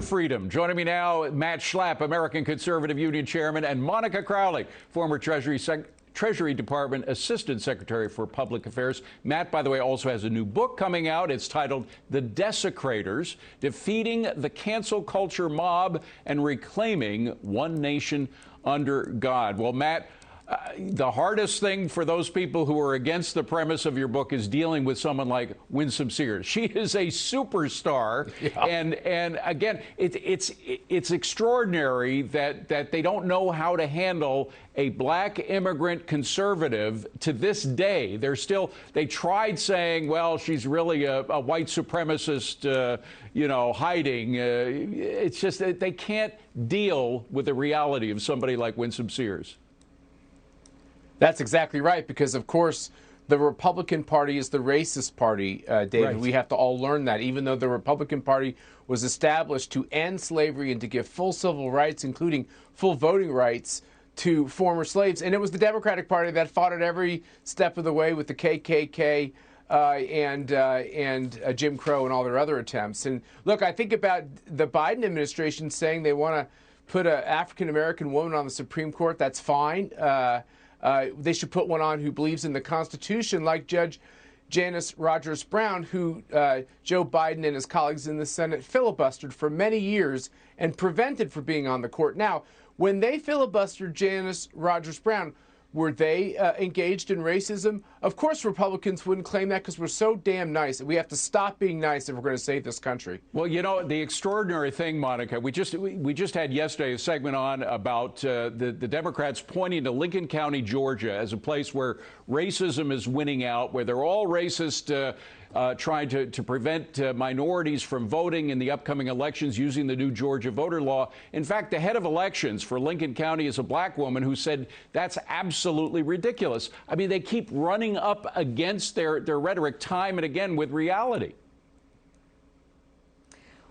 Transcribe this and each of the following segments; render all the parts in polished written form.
Freedom. Joining me now, Matt Schlapp, American Conservative Union Chairman, and Monica Crowley, former Treasury Department Assistant Secretary for Public Affairs. Matt, by the way, also has a new book coming out. It's titled The Desecrators: Defeating the Cancel Culture Mob and Reclaiming One Nation Under God. Well, Matt, the hardest thing for those people who are against the premise of your book is dealing with someone like Winsome Sears. She is a superstar, yeah. and again, it's extraordinary that they don't know how to handle a black immigrant conservative to this day. They tried saying, well, she's really a white supremacist, hiding. It's just that they can't deal with the reality of somebody like Winsome Sears. That's exactly right, because, of course, the Republican Party is the racist party, David. Right. We have to all learn that, even though the Republican Party was established to end slavery and to give full civil rights, including full voting rights, to former slaves. And it was the Democratic Party that fought it every step of the way with the KKK and Jim Crow and all their other attempts. And look, I think about the Biden administration saying they want to put an African-American woman on the Supreme Court. That's fine. They should put one on who believes in the Constitution, like Judge Janice Rogers Brown, who Joe Biden and his colleagues in the Senate filibustered for many years and prevented from being on the court. Now, when they filibustered Janice Rogers Brown, were they engaged in racism? Of course, Republicans wouldn't claim that, because we're so damn nice. We have to stop being nice if we're going to save this country. Well, the extraordinary thing, Monica, we just had yesterday a segment on about the Democrats pointing to Lincoln County, Georgia, as a place where racism is winning out, where they're all racist, trying to prevent minorities from voting in the upcoming elections using the new Georgia voter law. In fact, the head of elections for Lincoln County is a black woman who said that's absolutely ridiculous. I mean, they keep running up against their rhetoric time and again with reality.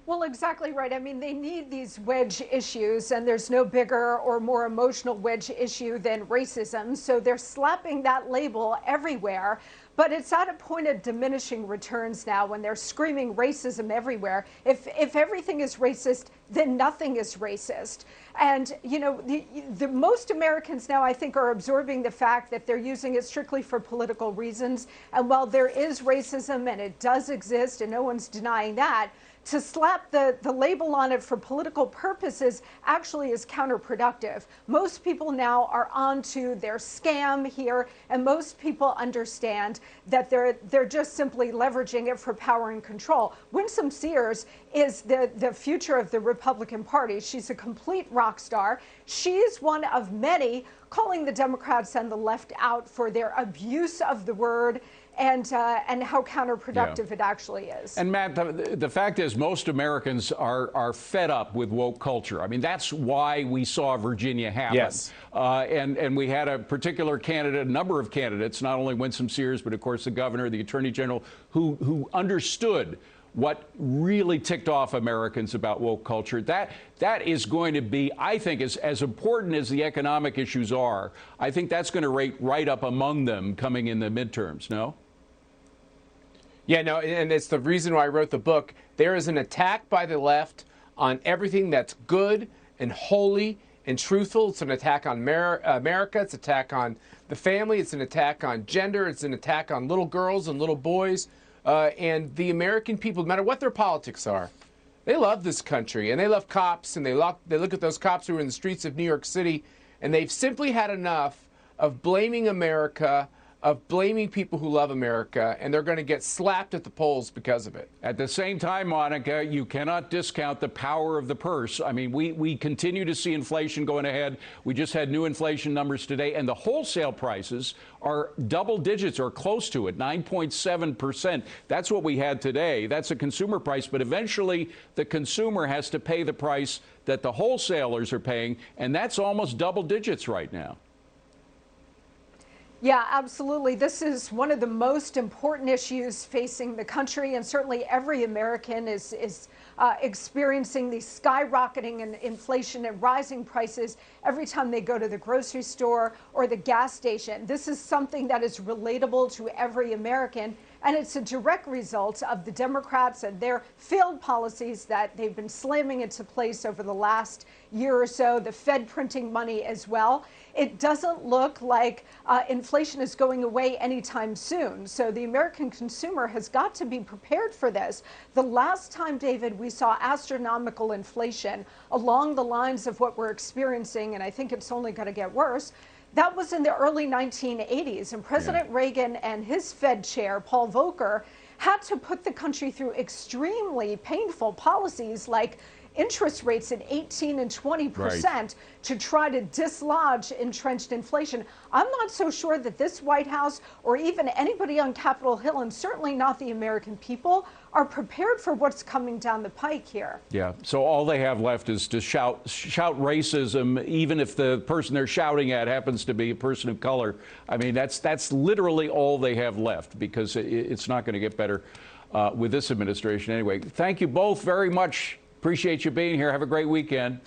Well, exactly right. I mean, they need these wedge issues, and there's no bigger or more emotional wedge issue than racism. So they're slapping that label everywhere. But it's at a point of diminishing returns now when they're screaming racism everywhere. If everything is racist, then nothing is racist. And, the most Americans now, I think, are absorbing the fact that they're using it strictly for political reasons. And while there is racism and it does exist, and no one's denying that, to slap the label on it for political purposes actually is counterproductive. Most people now are onto their scam here, and most people understand that they're just simply leveraging it for power and control. Winsome Sears is the future of the Republican Party. She's a complete rock star. She's one of many calling the Democrats and the left out for their abuse of the word and how counterproductive it actually is. And Matt, the fact is most Americans are fed up with woke culture. I mean, that's why we saw Virginia happen. Yes. And we had a particular candidate, a number of candidates, not only Winsome Sears, but of course the governor, the attorney general, who understood what really ticked off Americans about woke culture. That is going to be, I think, as important as the economic issues are. I think that's going to rate right up among them coming in the midterms, no? Yeah, no, and it's the reason why I wrote the book. There is an attack by the left on everything that's good and holy and truthful. It's an attack on America. It's an attack on the family. It's an attack on gender. It's an attack on little girls and little boys. And the American people, no matter what their politics are, they love this country, and they love cops, and they look at those cops who are in the streets of New York City, and they've simply had enough of blaming America, of blaming people who love America, and they're going to get slapped at the polls because of it. At the same time, Monica, you cannot discount the power of the purse. I mean, we continue to see inflation going ahead. We just had new inflation numbers today, and the wholesale prices are double digits or close to it, 9.7%. That's what we had today. That's a consumer price, but eventually the consumer has to pay the price that the wholesalers are paying, and that's almost double digits right now. Yeah, absolutely. This is one of the most important issues facing the country, and certainly every American is experiencing the skyrocketing in inflation and rising prices every time they go to the grocery store or the gas station. This is something that is relatable to every American. And it's a direct result of the Democrats and their failed policies that they've been slamming into place over the last year or so, the Fed printing money as well. It doesn't look like inflation is going away anytime soon. So the American consumer has got to be prepared for this. The last time, David, we saw astronomical inflation along the lines of what we're experiencing, and I think it's only going to get worse, that was in the early 1980s. And President Reagan and his Fed chair, Paul Volcker, had to put the country through extremely painful policies like interest rates at 18 and 20% to try to dislodge entrenched inflation. I'm not so sure that this White House or even anybody on Capitol Hill, and certainly not the American people, are prepared for what's coming down the pike here. Yeah, so all they have left is to shout racism, even if the person they're shouting at happens to be a person of color. I mean, that's literally all they have left, because it's not going to get better with this administration anyway. Thank you both very much. Appreciate you being here. Have a great weekend.